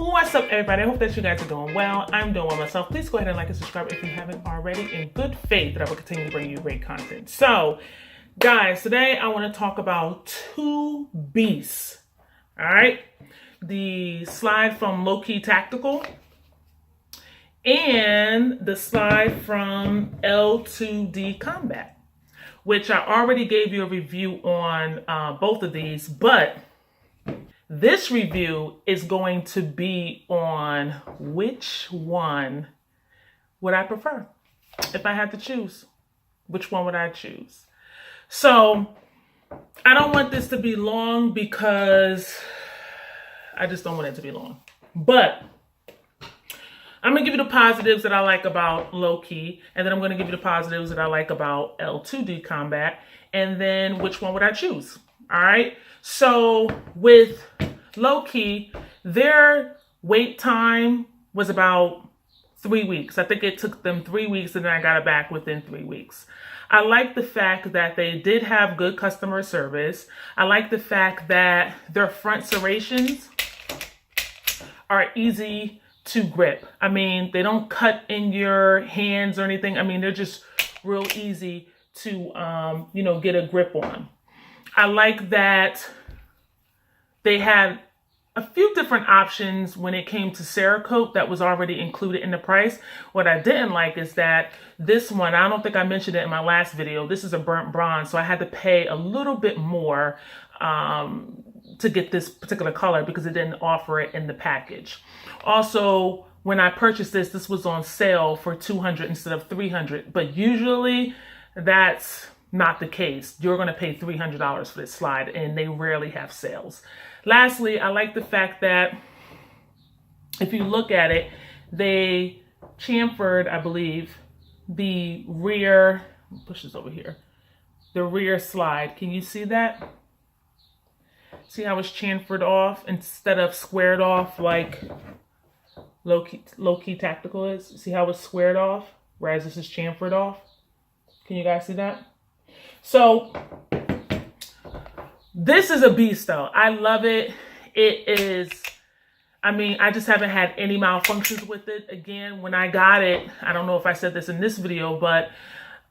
What's up, everybody? I hope that you guys are doing well. I'm doing well myself. Please go ahead and like and subscribe if you haven't already, in good faith that I will continue to bring you great content. So, guys, today I want to talk about two beasts. All right, the slide from Loki Tactical and the slide from L2D Combat, which I already gave you a review on both of these, but this review is going to be on which one would I prefer. If I had to choose, which one would I choose? So I don't want this to be long because I just don't want it to be long. But I'm going to give you the positives that I like about Loki, and then I'm going to give you the positives that I like about L2D Combat, and then which one would I choose? All right. So with Loki, their wait time was about 3 weeks. I think it took them 3 weeks and then I got it back within 3 weeks. I like the fact that they did have good customer service. I like the fact that their front serrations are easy to grip. I mean, they don't cut in your hands or anything. I mean, they're just real easy to, get a grip on. I like that they had a few different options when it came to Cerakote that was already included in the price. What I didn't like is that this one, I don't think I mentioned it in my last video, this is a burnt bronze, so I had to pay a little bit more to get this particular color because it didn't offer it in the package. Also, when I purchased this, this was on sale for $200 instead of $300, but usually that's not the case. You're going to pay $300 for this slide, and they rarely have sales. Lastly, I like the fact that if you look at it, they chamfered, I believe, the rear, push this over here, the rear slide. Can you see that? See how it's chamfered off instead of squared off like Loki Tactical is? See how it's squared off, whereas this is chamfered off? Can you guys see that? So this is a beast though. I love it. It is, I just haven't had any malfunctions with it. Again, when I got it, I don't know if I said this in this video, but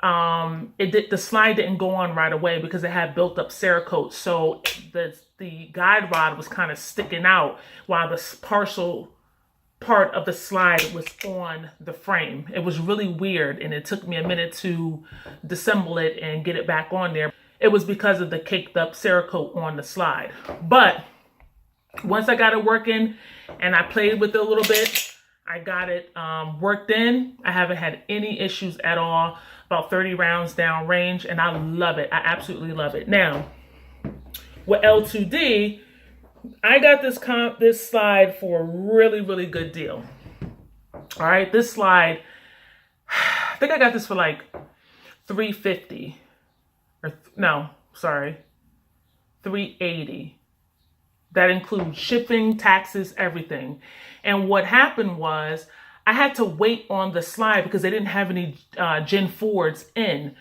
the slide didn't go on right away because it had built up Cerakote. So the guide rod was kind of sticking out while the partial part of the slide was on the frame. It was really weird, and it took me a minute to disassemble it and get it back on there. It was because of the caked up Cerakote on the slide. But once I got it working and I played with it a little bit, I got it worked in. I haven't had any issues at all. About 30 rounds down range, and I love it. I absolutely love it. Now, with L2D, I got this slide for a really, really good deal. All right, this slide, I think I got this for like $350. $380. That includes shipping, taxes, everything. And what happened was I had to wait on the slide because they didn't have any Gen 4s in.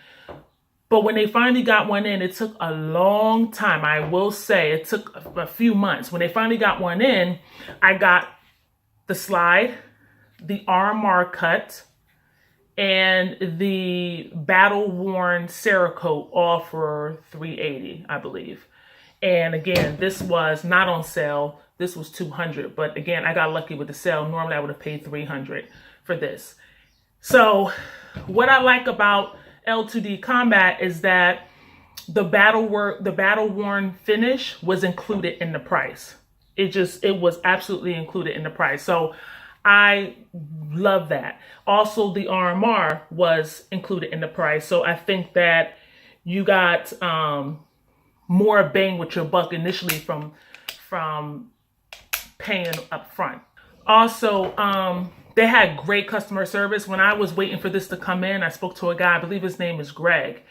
But when they finally got one in, it took a long time. I will say it took a few months. When they finally got one in, I got the slide, the RMR cut, and the battle-worn Cerakote all for $380, I believe. And again, this was not on sale. This was $200. But again, I got lucky with the sale. Normally, I would have paid $300 for this. So what I like about L2D Combat is that the battle-worn finish was included in the price. It was absolutely included in the price. So I love that. Also, the RMR was included in the price. So I think that you got more bang with your buck initially from paying up front. Also, they had great customer service. When I was waiting for this to come in, I spoke to a guy, I believe his name is Greg,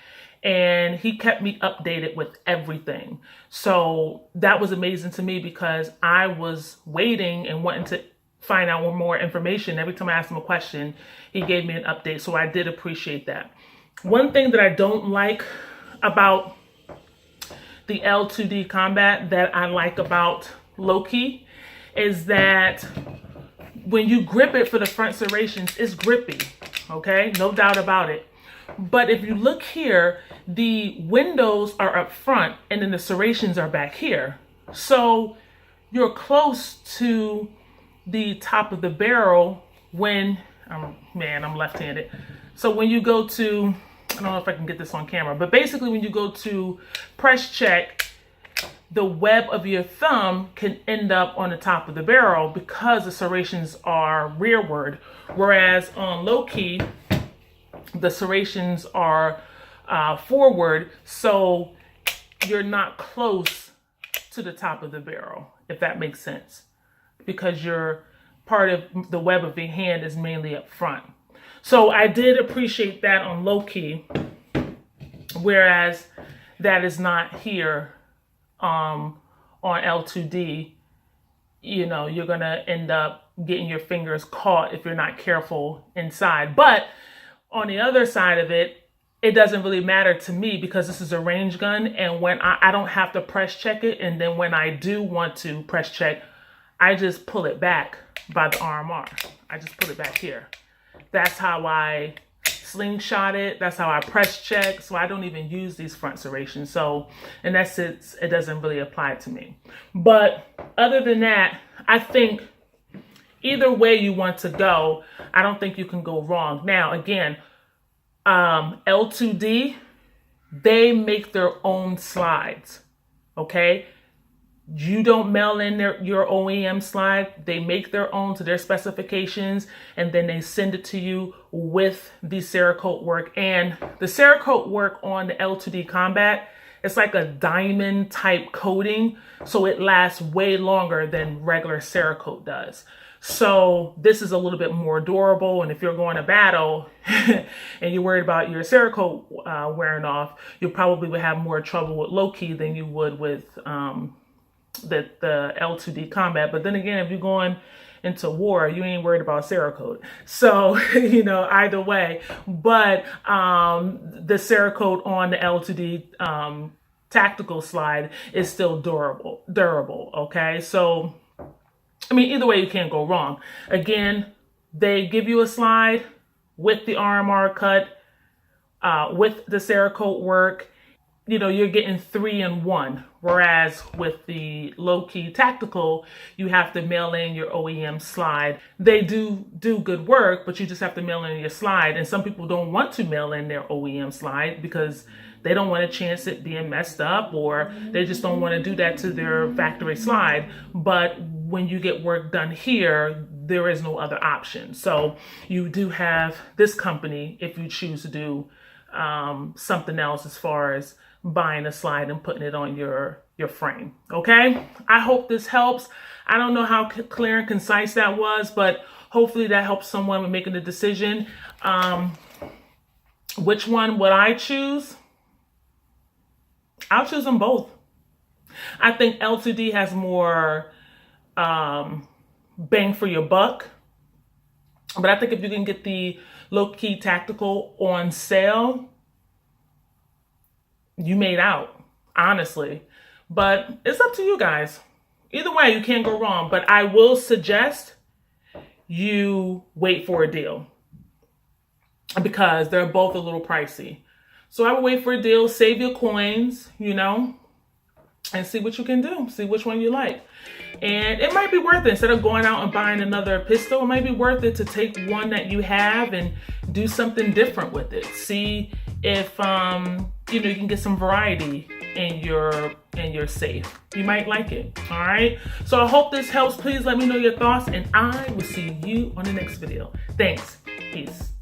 and he kept me updated with everything. So that was amazing to me because I was waiting and wanting to find out more information. Every time I asked him a question, he gave me an update. So I did appreciate that. One thing that I don't like about the L2D Combat that I like about Loki is that when you grip it for the front serrations, it's grippy, okay? No doubt about it. But if you look here, the windows are up front and then the serrations are back here. So you're close to the top of the barrel when, I'm left-handed. So when you go to, I don't know if I can get this on camera, but basically when you go to press check, the web of your thumb can end up on the top of the barrel because the serrations are rearward. Whereas on Loki, the serrations are forward, so you're not close to the top of the barrel, if that makes sense, because your part of the web of your hand is mainly up front. So I did appreciate that on Loki, whereas that is not here on L2D. You know, you're gonna end up getting your fingers caught if you're not careful inside. But on the other side of it, it doesn't really matter to me because this is a range gun, and when I don't have to press check it, and then when I do want to press check, I just pull it back by the RMR. I just put it back here. That's how I slingshot it. That's how I press check. So I don't even use these front serrations. So in essence, it doesn't really apply to me. But other than that, I think either way you want to go, I don't think you can go wrong. Now, again, L2D, they make their own slides, okay? You don't mail in your OEM slide. They make their own to their specifications, and then they send it to you with the Cerakote work. And the Cerakote work on the L2D Combat, it's like a diamond type coating, so it lasts way longer than regular Cerakote does. So this is a little bit more durable, and if you're going to battle and you're worried about your Cerakote wearing off, you probably would have more trouble with Loki than you would with the L2D Combat. But then again, if you're going into war, you ain't worried about Cerakote. So, you know, either way. But the Cerakote on the L2D Tactical slide is still durable, okay? So, I mean, either way, you can't go wrong. Again, they give you a slide with the RMR cut, with the Cerakote work. You know, you're getting 3 in 1. Whereas with the Loki Tactical, you have to mail in your OEM slide. They do good work, but you just have to mail in your slide. And some people don't want to mail in their OEM slide because they don't want a chance at being messed up, or they just don't want to do that to their factory slide. But when you get work done here, there is no other option. So you do have this company if you choose to do something else as far as buying a slide and putting it on your frame. Okay, I hope this helps. I don't know how clear and concise that was, but hopefully that helps someone with making the decision. Which one would I choose? I'll choose them both. I think L2D has more bang for your buck, but I think if you can get the Loki Tactical on sale, you made out, honestly. But it's up to you guys. Either way, you can't go wrong. But I will suggest you wait for a deal because they're both a little pricey. So I would wait for a deal, save your coins, you know, and see what you can do. See which one you like. And it might be worth it. Instead of going out and buying another pistol, it might be worth it to take one that you have and do something different with it. See if you know, you can get some variety in your safe. You might like it. All right. So I hope this helps. Please let me know your thoughts, and I will see you on the next video. Thanks. Peace.